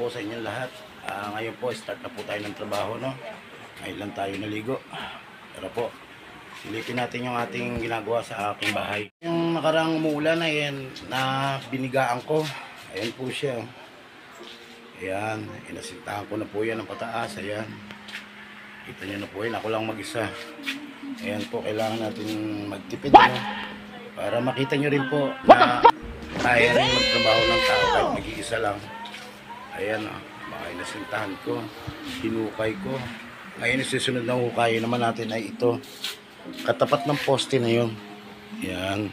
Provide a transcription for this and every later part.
po sa inyong lahat. Ngayon po, start na po tayo ng trabaho, no? Ngayon lang tayo naligo. Pero po, silipin natin yung ating ginagawa sa aking bahay. Yung nakarang umuulan na yan, na binigaan ko. Ayan po siya. Ayan, inasintahan ko na po yan ng pataas. Ayan. Kita nyo na po yan, ako lang mag-isa. Ayan po, kailangan natin magtipid, no? Para makita nyo rin po na kaya rin magtrabaho ng tao kahit mag-iisa lang. Ayan, baka inasintahan ko, hinukay ko. Ngayon, susunod na hukay naman natin ay ito. Katapat ng poste na yun. Ayan.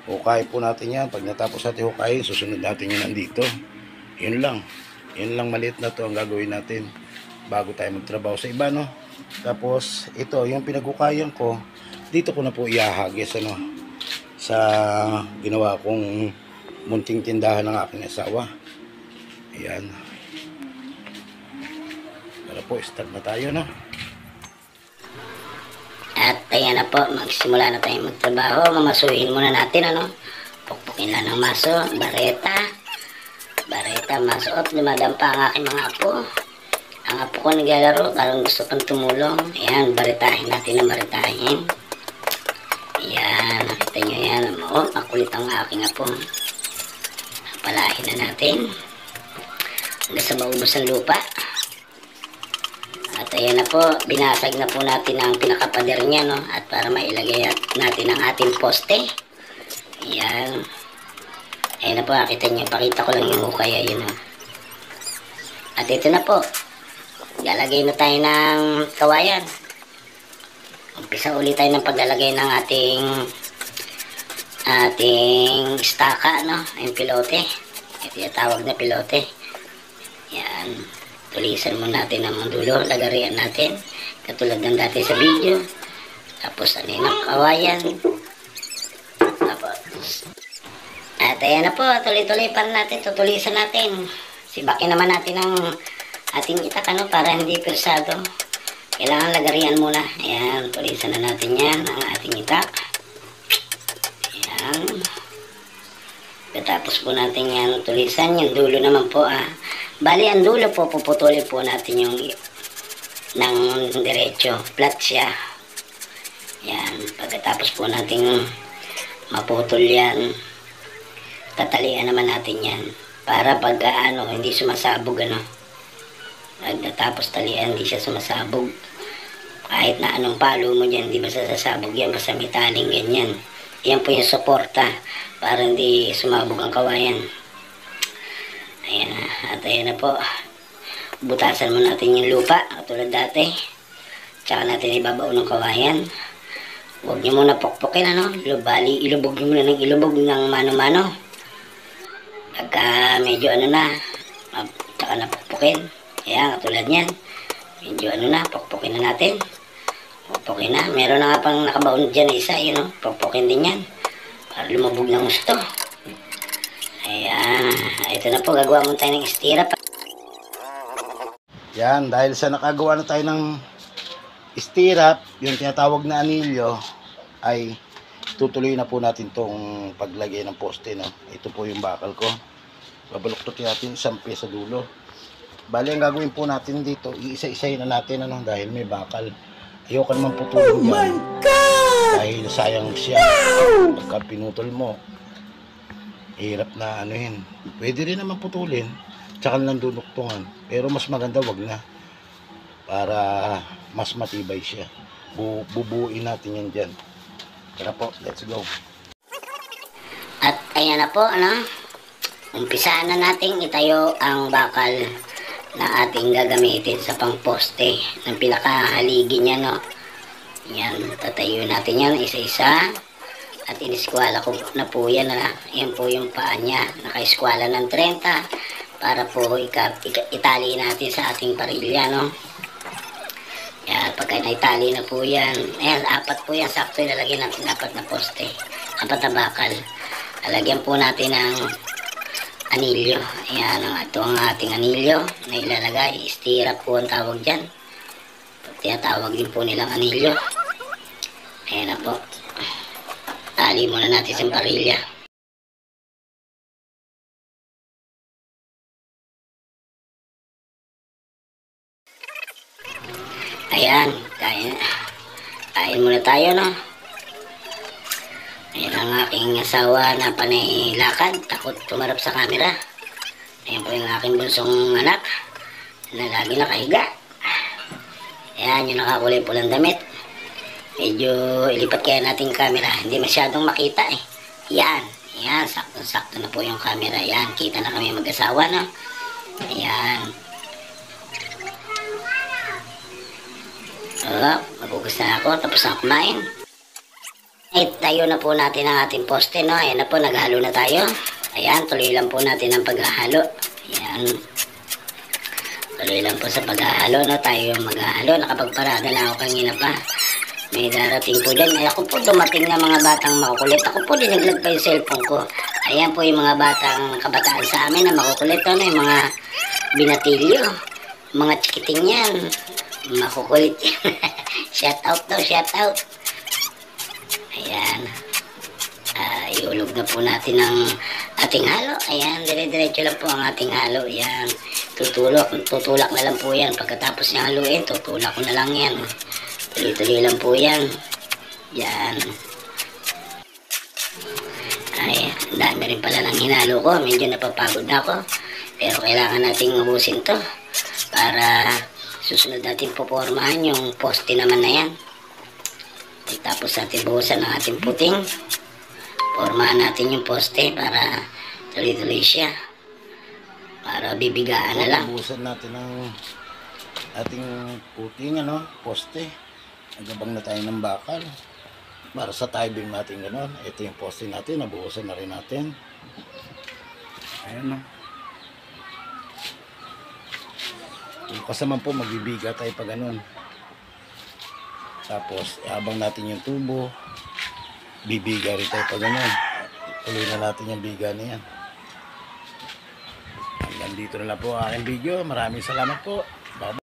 Hukay po natin yan. Pag natapos natin hukay, susunod natin yun nandito. Yun lang. Yun lang, maliit na to ang gagawin natin bago tayo magtrabaho sa iba, no? Tapos, ito, yung pinaghukayan ko, dito ko na po iahagis, ano, sa ginawa kong munting tindahan ng aking asawa. Ayan. Para po, start na tayo, no? At ayan na po, magsimula na tayong magtrabaho. Mamasuhin muna natin, ano? Pukpukin lang ng maso, bareta, maso. At dumadampa ang aking mga apo. Ang apo ko naglalaro, parang gusto pang tumulong. Ayan, baretahin natin ang baretahin. Ayan, nakita nyo yan. Oh, makulit ang aking apo. Palahin na natin hanggang sa maubos ang lupa. At ayan na po, binasag na po natin ang pinakapader niya, no? At para mailagay natin ang ating poste. Ayan. Ayan na po, nakita nyo, pakita ko lang yung hukay. Ayun, no? At ito na po, lalagay na tayo ng kawayan. Umpisa ulit tayo ng paglalagay ng ating staka, no? Yung pilote. Ito yung tawag na pilote. Yan. Tulisan mo natin ang dulo. Lagarian natin. Katulad ng dati sa video. Tapos ano yung kawayan. Tapos. At ayan na po. Tuloy-tuloy pa natin. Tutulisan natin. Sibakin naman natin ang ating itak, ano, para hindi persado. Kailangan lagarian muna. Ayan. Tulisan na natin yan. Ang ating itak. Ayan. Tapos po natin yan tulisan. Yung dulo naman po, bali ang dulo po, puputulin po natin yung ng diretso. Flat siya. Yan. Pagkatapos po natin maputol yan, tatalian naman natin yan. Para pag hindi sumasabog, ano. Pagkatapos talian, hindi siya sumasabog. Kahit na anong palo mo dyan, hindi basta sasabog yan. Basta may taling ganyan. Yan po yung suporta para hindi sumabog ang kawayan. Ayan na. At ayan na po. Butasan mo natin yung lupa. Katulad dati. Tsaka natin ibabaw ng kawayan. Huwag nyo muna pukpukin, ano. Bali, ilubog nyo muna ng ilubog ng mano-mano. Pagka medyo tsaka na pukpukin. Ayan, katulad yan. Medyo pukpukin na natin. Pukpukin na. Meron na nga pang nakabaon dyan na isa, yun, no? Pukpukin din yan. Para lumabog ng gusto. Ayan. Ito na po, gagawa mo tayo ng stirrup. Yan, dahil sa nakagawa na tayo ng stirrup, yung tinatawag na anilyo, ay tutuloy na po natin tong paglagay ng poste, no? Ito po yung bakal ko. Babaluktutin natin isang pie sa dulo. Bali, ang gagawin po natin dito, iisa-isahin na natin, ano, dahil may bakal. Ayoko naman putulin yan. Oh my God! Dahil sayang siya. Pagka pinutol mo, hirap na anuhin. Pwede rin naman putulin, tsaka lang duduktungan. Pero mas maganda wag na. Para mas matibay siya. Bubuuin natin yan dyan. Tara po, let's go. At ayan na po, ano. Umpisaan na natin itayo ang bakal na ating gagamitin sa pangposte ng pinakahaligi niya, no. Yan, tatayo natin yan isa-isa. At iniskwala ko na po yan, na yan po yung paa niya, nakaiskwala ng 30 para po itali natin sa ating parilya, no. Yan, pagka naitali na po yan, ayan, 4 po yan, sakto ilalagay natin 4 na poste, 4 na bakal. Lalagyan po natin ng anilyo. Ayan, ito ang ating anilyo na ilalagay. Stirrup po ang tawag dyan. Tinatawag din po nilang anilyo. Ayan na po. Tali muna natin sa parilya. Ayan, kain muna tayo, no? Ayan ang aking asawa na panay lakad, takot tumarap sa camera. Ayan po yung aking bunsong anak na lagi nakahiga. Ayan, yung nakakulay pulang damit. Medyo ilipat kaya natin yung camera, hindi masyadong makita eh. Yan, sakto-sakto na po yung camera. Yan, kita na kami mag-asawa, no? Ayan. Magugas na ako, tapos na kumain. Tayo na po natin ang ating poste, no? Ayan na po, naghalo na tayo. Ayan, tuloy lang po natin ang paghahalo. Ayan. Tuloy lang po sa paghahalo, no? Tayo maghahalo. Nakapagparada na ako kanina pa. May darating po dyan. Ay, ako po dumating na mga batang makukulit. Ako po dinaglag pa yung cellphone ko. Ayan po yung mga batang kabataan sa amin na makukulit, no? Yung mga binatilyo. Mga chikiting yan. Makukulit yan. Shout out daw, shout out. Ayan. Iulog na po natin ang ating halo. Ayan, dire-diretso lang po ang ating halo. Ayan. Tutulak na lang po yan. Pagkatapos niya haluin, tutulak ko na lang yan. Tuloy-tuloy lang po yan. Ayan. Ay, dami rin pala ng hinalo ko. Medyo napapagod na ako. Pero kailangan nating ubusin to para susunod natin pupormahan yung poste naman na yan. Tapos natin buhusan ng ating puting. Pormahan natin yung poste para tuloy-tuloy siya. Para bibigaan na lang. Buhusan natin ng ating puting, ano, poste. Nagabang na tayo ng bakal. Para sa tie-beam natin gano'n. Ito yung poste natin. Nabuhusan na rin natin. Ayan, no. Yung kasama po, magbibiga tayo pa gano'n. Tapos, iabang natin yung tubo. Bibiga rin tayo pa gano'n. Tuloy na natin yung biga niyan. Hanggang dito na lang po ang aking video. Maraming salamat po. Bye-bye.